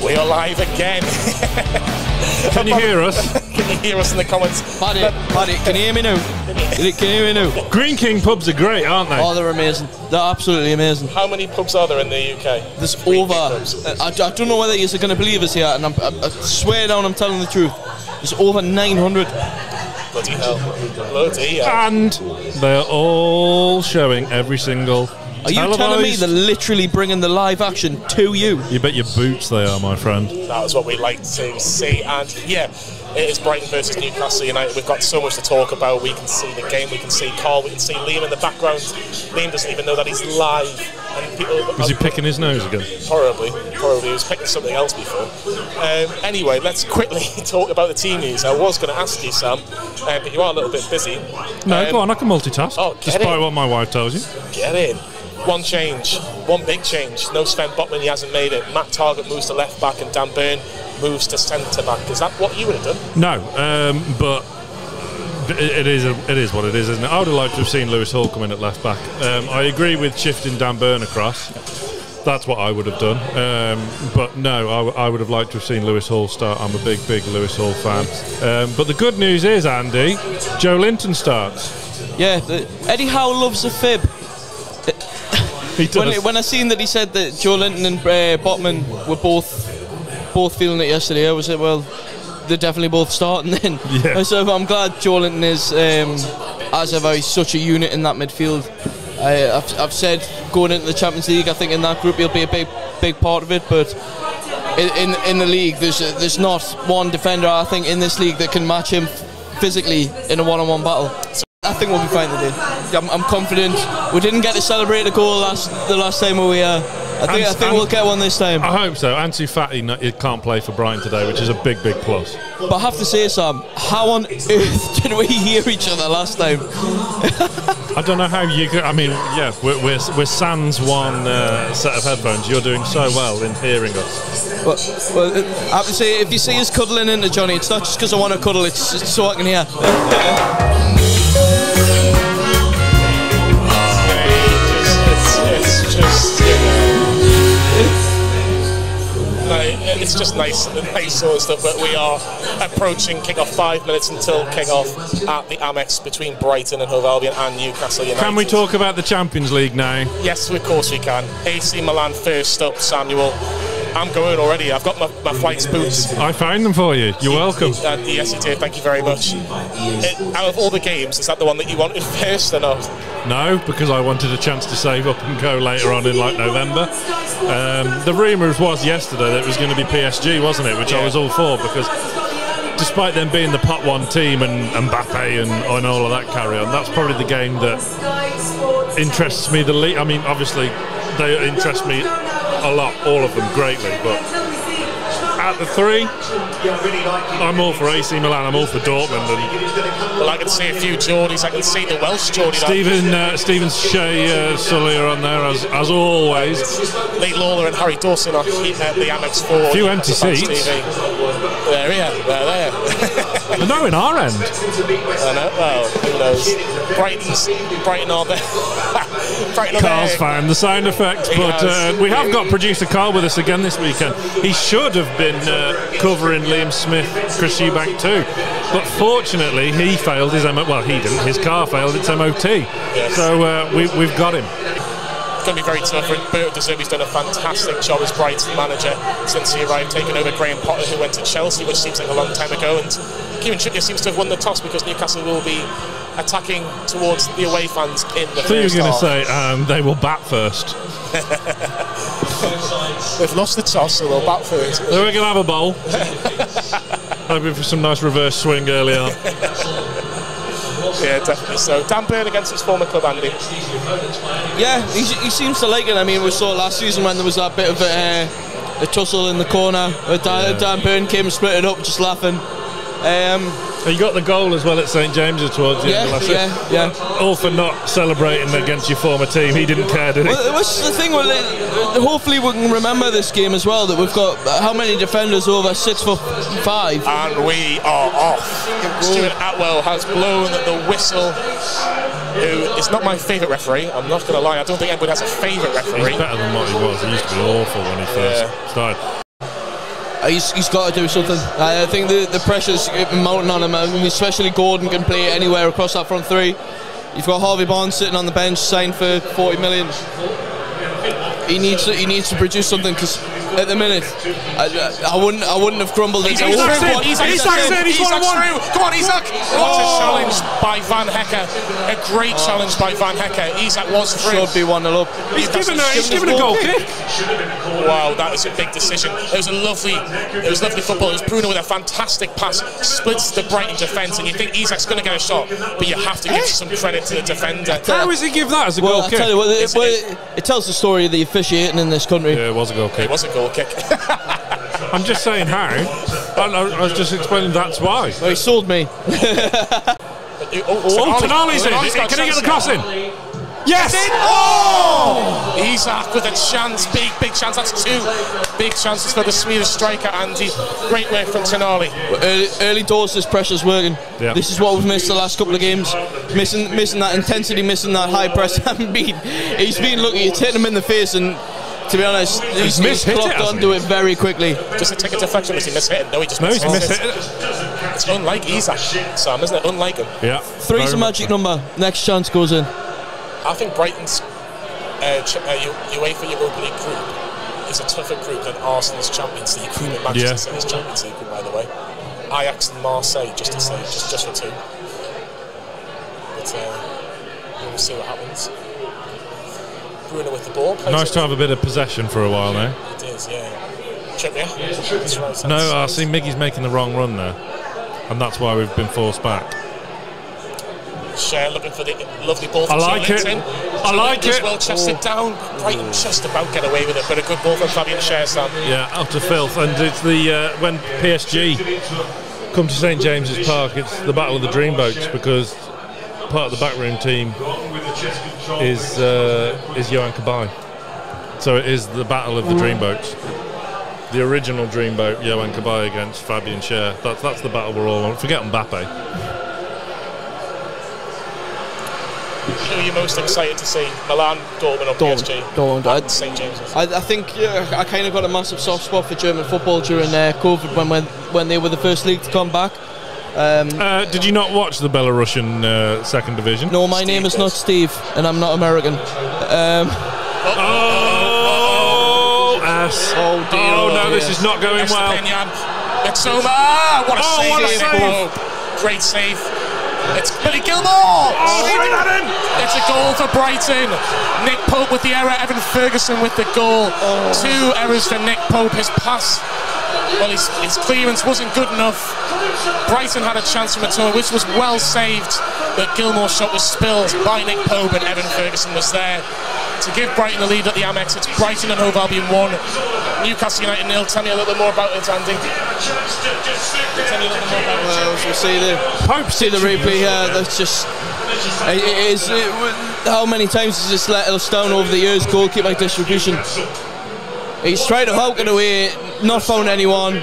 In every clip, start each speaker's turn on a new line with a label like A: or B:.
A: We are live again.
B: Can you hear us?
A: Can you hear us in the comments?
C: Paddy, can you hear me now? Can you hear me now?
B: Green King pubs are great, aren't they?
C: Oh, they're amazing. They're absolutely amazing.
A: How many pubs are there in the UK?
C: There's over... I don't know whether you're going to believe us here, and I swear down I'm telling the truth. There's over 900.
A: Bloody hell. Bloody hell.
B: And they're all showing every single...
C: Are you telling me they're literally bringing the live action to you?
B: You bet your boots they are, my friend.
A: That was what we like to see. And yeah, it is Brighton versus Newcastle United. We've got so much to talk about. We can see the game, we can see Carl, we can see Liam in the background. Liam doesn't even know that he's live. And people,
B: is he picking his nose again?
A: Probably. He was picking something else before. Anyway, let's quickly talk about the team news. I was going to ask you, Sam, but you are a little bit busy.
B: No, go on, I can multitask.
A: Oh,
B: despite what my wife tells you.
A: Get in. One change, one big change. No Sven Botman, he hasn't made it. Matt Targett moves to left back and Dan Burn moves to centre back. Is that what you would have done?
B: No, but it is what it is, isn't it? I would have liked to have seen Lewis Hall come in at left back. I agree with shifting Dan Burn across. That's what I would have done. But no, I would have liked to have seen Lewis Hall start. I'm a big Lewis Hall fan. But the good news is, Andy, Joe Linton starts.
C: Yeah, Eddie Howe loves a fib. When I seen that he said that Joe Linton and Botman were both feeling it yesterday, I was like, well, they're definitely both starting then.
B: Yeah.
C: So I'm glad Joe Linton is, as ever, he's such a unit in that midfield. I've said going into the Champions League, I think in that group he'll be a big part of it, but in the league there's not one defender I think in this league that can match him physically in a one-on-one battle. I think we'll be fine today. I'm confident. We didn't get to celebrate a goal the last time we were here. I think we'll get one this time.
B: I hope so. Ansu Fati can't play for Brighton today, which is a big plus.
C: But I have to say, Sam, how on earth did we hear each other last time?
B: I don't know how you could. I mean, yeah, we're sans one set of headphones. You're doing so well in hearing us.
C: Well, I have to say, if you see us cuddling into Johnny, it's not just because I want to cuddle, it's so I can hear.
A: It's just nice sort of stuff, but we are approaching kick-off, 5 minutes until kick-off at the Amex between Brighton and Hove Albion and Newcastle United.
B: Can we talk about the Champions League now?
A: Yes, of course we can. AC Milan first up, Samuel. I'm going already. I've got my flight's boots.
B: I found them for you. You're welcome.
A: Yes, you did. Thank you very much. Out of all the games, is that the one that you wanted first or not?
B: No, because I wanted a chance to save up and go later on in like November. The rumours was yesterday that it was going to be PSG, wasn't it? Which I was all for, because despite them being the pot one team and Mbappe and all of that carry on, that's probably the game that interests me the least. I mean, obviously they interest me a lot, all of them greatly, but at the three, I'm all for AC Milan, I'm all for Dortmund.
A: Well, I can see a few Geordies, I can see the Welsh Geordie.
B: Stephen Shea Sully are on there as always.
A: Lee Lawler and Harry Dawson are at the Amex 4.
B: A few empty seats.
A: They're there.
B: They're not in our end.
A: I know, well, who knows. Brighton are there.
B: Carl's found the sound effects, but we have got producer Carl with us again this weekend. He should have been covering Liam Smith, Chris Eubank too, but fortunately he failed his well, he didn't. His car failed its MOT, yes. So we've got him.
A: It's going to be very tough. Bert De Zerbi's done a fantastic job as Brighton manager since he arrived, taking over Graham Potter, who went to Chelsea, which seems like a long time ago, and Kieran Trippier seems to have won the toss because Newcastle will be attacking towards the away fans in the first half.
B: So you're going to say they will bat first.
A: They've lost the toss, so they'll bat first.
B: So we're going to have a bowl. Hoping for some nice reverse swing early on.
A: Yeah, definitely so. Dan Burn against his former club, Andy.
C: Yeah, he seems to like it. I mean, we saw last season when there was that bit of a tussle in the corner. Dan Burn came and split it up, just laughing.
B: He got the goal as well at St James's towards the end of last year.
C: Yeah.
B: All for not celebrating against your former team. He didn't care, did he?
C: Well, what's the thing? Well, hopefully we can remember this game as well, that we've got how many defenders over 6'5",
A: and we are off. Stuart Atwell has blown the whistle. Who is not my favourite referee. I'm not going to lie. I don't think anybody has a favourite referee.
B: He's better than what he was. He used to be awful when he first started.
C: He's got to do something. I think the pressure's mounting on him, especially Gordon can play anywhere across that front three. You've got Harvey Barnes sitting on the bench, signed for 40 million. He needs to produce something, because at the minute, I wouldn't have grumbled.
A: Isak's in. He's 1-1. Come on, Isak. What a challenge by Van Hekke. A great challenge by Van Hekke. Isak was through.
C: Should be 1-0 up.
B: He's given a goal kick.
A: Wow, that was a big decision. It was lovely football. It was Bruno with a fantastic pass, splits the Brighton defence, and you think Isak's going to get a shot, but you have to give some credit to the defender.
B: How does he give that as a goal kick?
C: I tell you what, it tells the story of the officiating in this country.
B: Yeah, it was a goal kick.
A: It was a goal kick.
B: I'm just saying how. I was just explaining that's why.
C: Well, he sold me.
B: Tonali's in. Can he get the cross in? Yes!
A: Oh! Isak with a chance, big chance. That's 2 big chances for the Swedish striker, Andy. Great work from Tonali.
C: Early doors, this pressure's working.
B: Yeah.
C: This is what we've missed the last couple of games. Missing that intensity, missing that high press. He's been lucky. It's hit him in the face, and to be honest, he's clocked onto it very quickly.
A: Just a ticket deflection. Was he mishit it? No, he just
B: mishit it.
A: It's unlike Isak, Sam, isn't it? Unlike him.
B: Yeah.
C: 3's a magic number. Next chance goes in.
A: I think Brighton's UEFA Europa League group is a tougher group than Arsenal's Champions League group and Manchester City's Champions League group, by the way. Ajax and Marseille, just to say, just for 2. But we'll see what happens. Bruno with the ball.
B: Nice to have a bit of possession for a while now.
A: It is, yeah. Trippier.
B: No, I see Miggy's making the wrong run there, and that's why we've been forced back.
A: Share looking for the lovely ball.
B: I like it. I like it.
A: Well chested down. Brighton just about get away with it, but a good ball from Fabian Schär, Sam.
B: Yeah, out of filth. And it's the when PSG come to St James's Park, it's the battle of the dreamboats, because part of the backroom team is Johan Cabaye. So it is the battle of the dreamboats. The original dreamboat, Johan Cabaye against Fabian Schär. That's the battle we're all on. Forget Mbappe.
A: Who are you most excited to see? Milan, Dortmund, or PSG?
C: Dortmund.
A: St James's.
C: I think I kind of got a massive soft spot for German football during COVID when they were the first league to come back.
B: Did you not watch the Belarusian second division?
C: No, my name is not Steve, and I'm not American.
B: Oh no, this is not going well.
A: Mitsoma, what a save! Great save. It's Billy Gilmore! It's a goal for Brighton. Nick Pope with the error, Evan Ferguson with the goal. 2 errors for Nick Pope. His pass, well, his clearance wasn't good enough. Brighton had a chance from Mitsoma, which was well saved, but Gilmore's shot was spilled by Nick Pope, and Evan Ferguson was there to give Brighton the lead at the Amex. It's Brighton and Hove Albion 1, Newcastle United 0. Tell me a little bit more about it, Andy. Tell me a little bit more about it.
C: Well, we'll see the replay here. That's just how many times has this let us down over the years? Goalkeeper distribution. He's tried to hawk it away, not found anyone,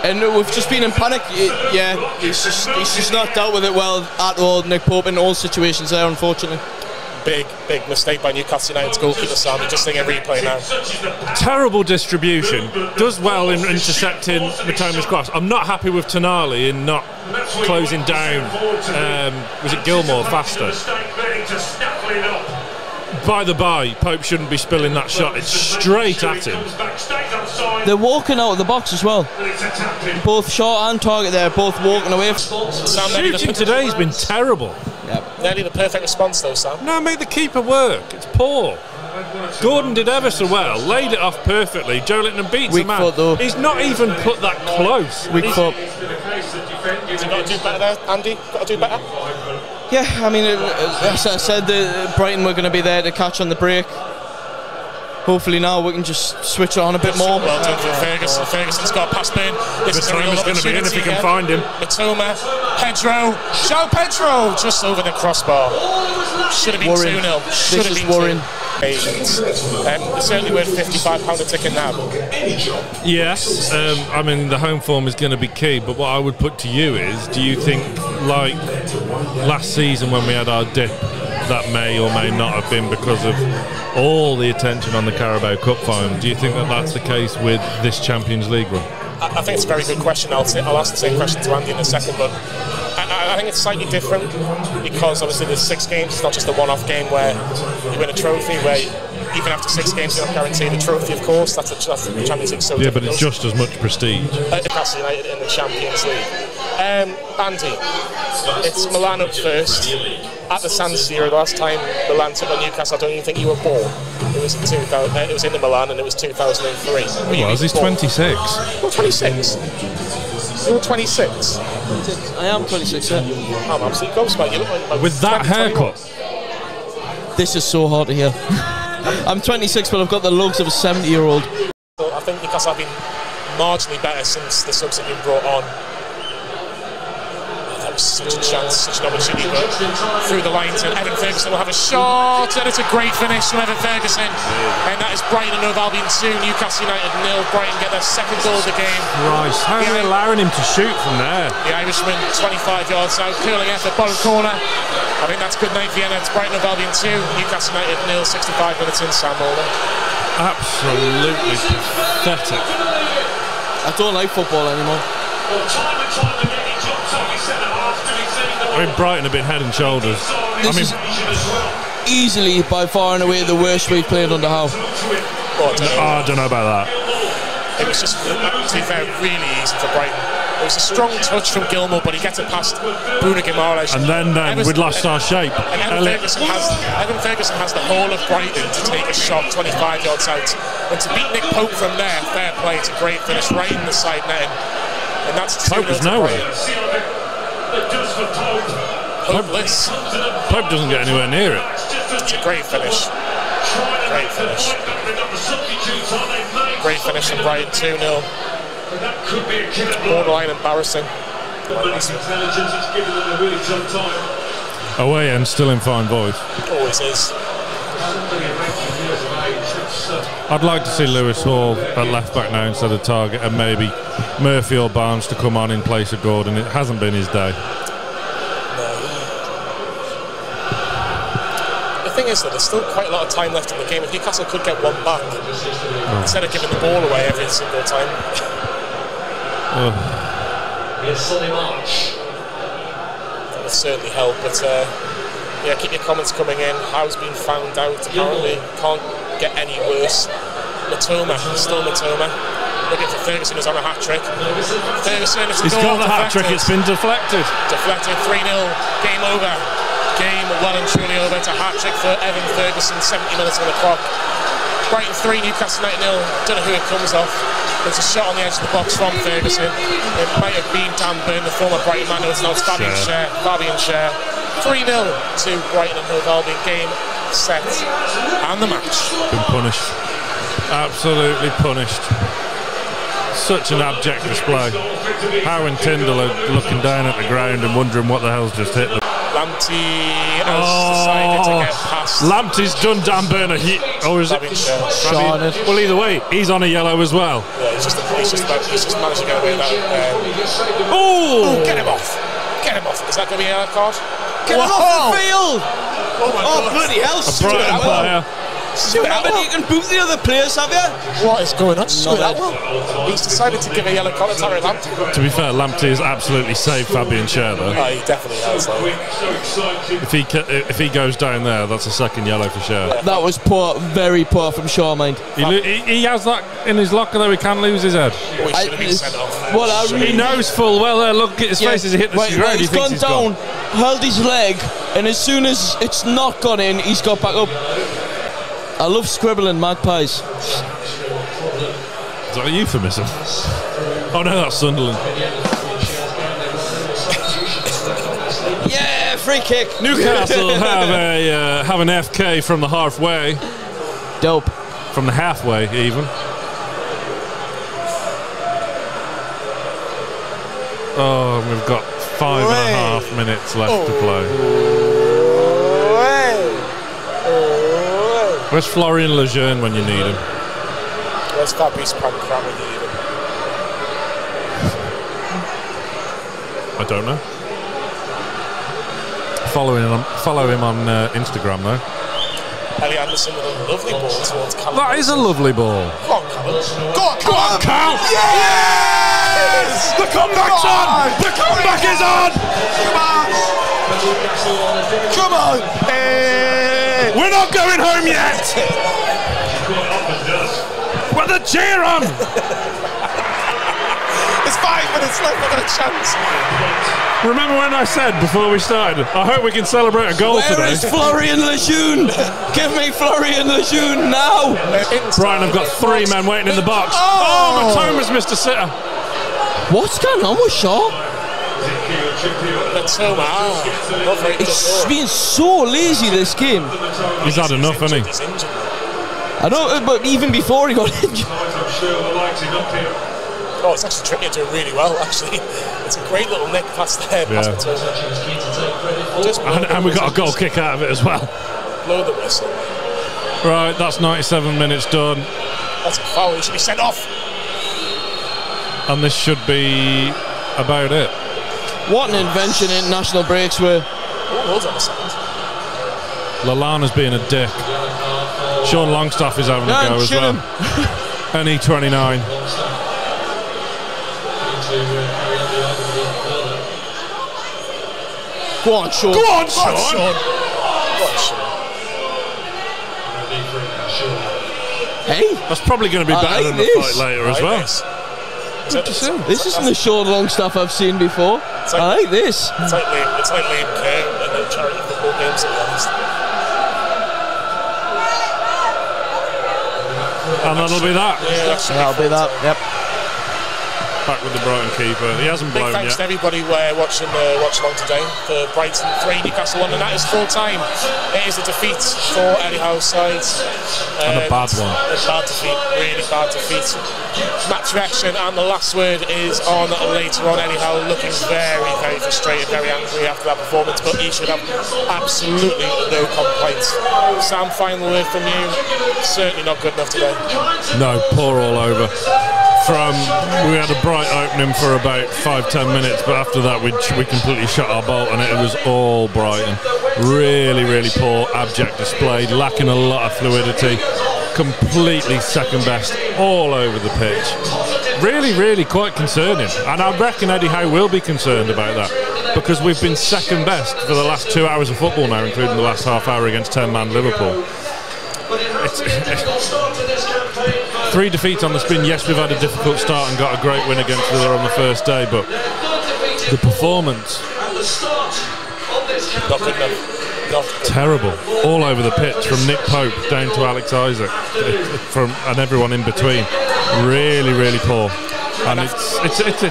C: and we've just been in panic. He's just not dealt with it well at all. Nick Pope in all situations there, unfortunately.
A: Big mistake by Newcastle United's goalkeeper, Sam. You're just thinking replay now.
B: Terrible distribution. Does well in intercepting Mitoma's cross. I'm not happy with Tonali in not closing down. Was it Gilmore faster? By the by, Pope shouldn't be spilling that shot. It's straight at him.
C: They're walking out of the box as well. Both shot and target there, both walking away.
B: Shooting today's been terrible.
A: Nearly the perfect response though, Sam.
B: No, make the keeper work. It's poor. Gordon did ever so well, laid it off perfectly. Joe Linton beats the man.
C: Foot, though.
B: He's not even put that close.
C: Weak foot.
A: Has he got to do better there, Andy? Got to do better?
C: Yeah, I mean, as I said, Brighton were going to be there to catch on the break. Hopefully now we can just switch on a bit more.
A: Well done for Ferguson. Ferguson's got past burn. This is
B: going to be in if he can find him.
A: Mitoma, Pedro, João Pedro, just over the crossbar. Should have been 2-0. Should have been worrying. It's certainly worth £55 a ticket now.
B: Yes, I mean the home form is going to be key, but what I would put to you is, do you think, like last season when we had our dip, that may or may not have been because of all the attention on the Carabao Cup final, do you think that that's the case with this Champions League run?
A: I think it's a very good question. I'll ask the same question to Andy in a second, but I think it's slightly different because obviously there's 6 games. It's not just a one-off game where you win a trophy, where even after 6 games you're not guaranteed a trophy, of course. That's the Champions League so difficult.
B: But it's just as much prestige.
A: Newcastle United in the Champions League. Andy, it's Milan up first. At the San Siro, the last time Milan took on Newcastle, I don't even think you were born. It was in 2000. It was in the Milan, and it was 2003.
B: He's 26.
A: Well, 26. You're 26.
C: I am 26. Yeah.
A: I'm absolutely gobsmacked. You look like
B: with that haircut.
C: This is so hard to hear. I'm 26, but I've got the looks of a 70-year-old.
A: I think Newcastle have been marginally better since the subs have been brought on. That was such a chance, such an opportunity, but through the lines, and Evan Ferguson will have a shot, and it's a great finish from Evan Ferguson, and that is Brighton and Albion 2, Newcastle United 0. Brighton get their second goal of the game.
B: Christ, how are they allowing him to shoot from there?
A: The Irishman, 25 yards out, curling effort, bottom corner. I think that's good night Vienna. It's Brighton and Albion 2, Newcastle United 0, 65 minutes in, Sam Mulder.
B: Absolutely pathetic.
C: I don't like football anymore.
B: I mean, Brighton have been head and shoulders.
C: This is easily, by far and away, the worst we've played under Howe.
B: I don't know about that.
A: It was just, to be fair, really easy for Brighton. It was a strong touch from Gilmour, but he gets it past Bruno Guimaraes.
B: And then we'd lost our shape.
A: And Evan Ferguson has the whole of Brighton to take a shot 25 yards out. And to beat Nick Pope from there, fair play, it's a great finish right in the side net. And that's
B: Pope was nowhere.
A: Hopeless.
B: Pope doesn't get anywhere near it.
A: It's a great finish. Great finish. Great finish from Brighton, 2-0. Borderline embarrassing.
B: Away and still in fine voice.
A: Always is.
B: I'd like to see Lewis Hall at left back now instead of Target, and maybe Murphy or Barnes to come on in place of Gordon. It hasn't been his day.
A: The thing is that there's still quite a lot of time left in the game. If Newcastle could get one back instead of giving the ball away every single time. That would certainly help, but yeah, keep your comments coming in. Howe's been found out, apparently can't get any worse. Matoma, still Matoma, looking for Ferguson, who's on a hat-trick. Ferguson,
B: he's got the hat-trick, it's been deflected.
A: Deflected, 3-0, game over. Game well and truly over. It's a hat-trick for Evan Ferguson, 70 minutes on the clock. Brighton 3, Newcastle 0. Don't know who it comes off. There's a shot on the edge of the box from Ferguson. It might have been Dan Burn, the former Brighton man. It's now Fabian Schär. 3-0 to Brighton and Hove Albion. Game, set, and the match.
B: Been punished. Absolutely punished. Such an abject display. Howe and Tyndall are looking down at the ground and wondering what the hell's just hit them.
A: Lamptey has decided to get past.
B: Lamptey's done Dan Burner. Or is it? Well, either way, he's on a yellow as well.
A: Yeah, he's just managed to get away with that.
B: Oh!
A: Get him off! Get him off! Is that going to be a yellow card?
C: Get him off the field!
A: Oh my God!
C: Bloody hell!
B: A Brighton player.
C: You can boot the other players, have you?
A: What is going on? He's decided to give a yellow card to Terry Lamptey.
B: To be fair, Lamptey has absolutely saved Fabian Schär though.
A: Oh, he definitely has.
B: If he goes down there, that's a second yellow for Schär.
A: Yeah.
C: That was poor, very poor from Shaw, mind.
B: He has that in his locker though. He can lose his head.
A: Oh, he should have been sent off.
B: He knows full well there. Look at his face as he hit the ground.
C: He's gone down, held his leg, and as soon as it's not gone in, he's got back up. I love scribbling magpies.
B: Is that a euphemism? Oh no, that's Sunderland.
C: Yeah, free kick.
B: Newcastle have an FK from the halfway.
C: Dope.
B: From the halfway, even. Oh, we've got 5.5 minutes left to play. Where's Florian Lejeune when you need him?
A: Where's Fabrice Pancram when you need him?
B: I don't know. Follow him on Instagram though.
A: Ellie Anderson with a lovely ball towards Callum.
B: That is a lovely ball.
A: Go on, Callum. Go on, Callum.
B: Go on, Cal.
A: Yeah!
B: Yes! The comeback's on! The comeback is on!
C: Come on!
B: We're not going home yet! With a cheer on!
A: There's 5 minutes left, we've got a chance.
B: Remember when I said before we started, I hope we can celebrate a goal today?
C: Where is Florian Lejeune? Give me Florian Lejeune now!
B: Brighton have got 3 men waiting in the box. Oh, Matoma's missed a sitter.
C: What's going on with Shaw?
A: Matoma, not very good.
C: He's been so lazy this game.
B: He's had enough, hasn't he?
A: He's injured.
C: I know, but even before he got injured.
A: Oh, it's actually Trippier doing really well, actually. It's a great little nick past there.
B: Yeah. And we got a goal kick out of it as well.
A: Blow the whistle.
B: Right, that's 97 minutes done.
A: That's a foul, he should be sent off.
B: And this should be about it.
C: What an invention international breaks were.
A: Oh, hold on a second.
B: Lallana's being a dick. Sean Longstaff is having a go as well. NE29.
C: Go on, Sean.
B: Go on, Sean.
A: Go on, Sean.
C: Hey,
B: That's probably going to be better than the fight later as well.
C: this isn't the Sean Longstaff I've seen before.
A: Like,
C: I like this.
A: It's like Liam Kerr and the charity football games, to be honest.
B: And that'll be that.
A: Yeah,
C: That'll be that. Yep.
B: Back with the Brighton keeper. He hasn't
A: big
B: blown
A: thanks
B: yet.
A: to everybody watching watch along today for Brighton 3, Newcastle 1, and that is full time. It is a defeat for Eddie Howe's side.
B: And a bad one.
A: A bad defeat, really bad defeat. Match reaction and the last word is on later on. Eddie Howe looking very, very frustrated, very angry after that performance, but he should have absolutely no complaints. Sam, final word from you. Certainly not good enough today.
B: No, poor all over. We had a bright opening for about 5-10 minutes, but after that we completely shut our bolt and it was all Brighton. Really, really poor, abject display, lacking a lot of fluidity, completely second best all over the pitch. Really, really quite concerning, and I reckon Eddie Howe will be concerned about that, because we've been second best for the last 2 hours of football now, including the last half hour against 10-man Liverpool. 3 defeats on the spin. Yes, we've had a difficult start and got a great win against Villa on the first day, but the performance,
A: Not good enough.
B: terrible, all over the pitch, from Nick Pope down to Alex Isaac, and everyone in between. Really, really poor, and it's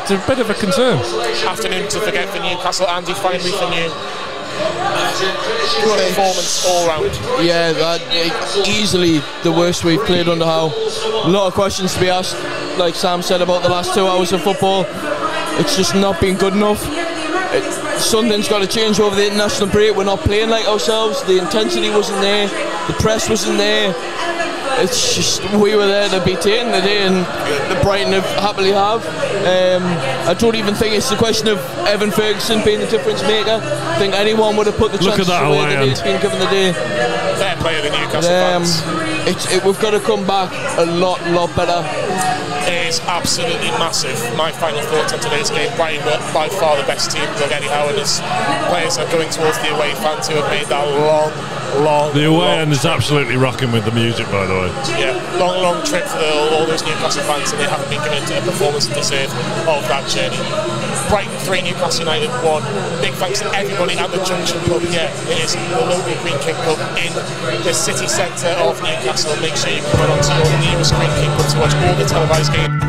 B: a bit of a concern.
A: Afternoon to forget for Newcastle. Andy, finally from you. Poor performance all round.
C: Yeah, easily the worst we've played under Howe. A lot of questions to be asked, like Sam said, about the last 2 hours of football. It's just not been good enough. Something's got to change over the international break. We're not playing like ourselves. The intensity wasn't there. The press wasn't there. It's just, we were there to be taken today, and the Brighton happily have. I don't even think it's the question of Evan Ferguson being the difference maker. I think anyone would have put the chances away that he's been given the day.
A: Fair play to the Newcastle fans.
C: We've got to come back a lot better.
A: It is absolutely massive. My final thoughts on today's game: Brighton were by far the best team. Look, Eddie Howe and his players are going towards the away fans who have made that long. The
B: away end is absolutely rocking with the music, by the way.
A: Yeah, long trip for all those Newcastle fans, and they haven't been given a performance to deserve of that journey. Brighton 3, Newcastle United 1. Big thanks to everybody at the Junction Pub. Yeah, it is the local Green King Pub in the city centre of Newcastle. Make sure you come on to your nearest Green King Pub to watch all the televised games.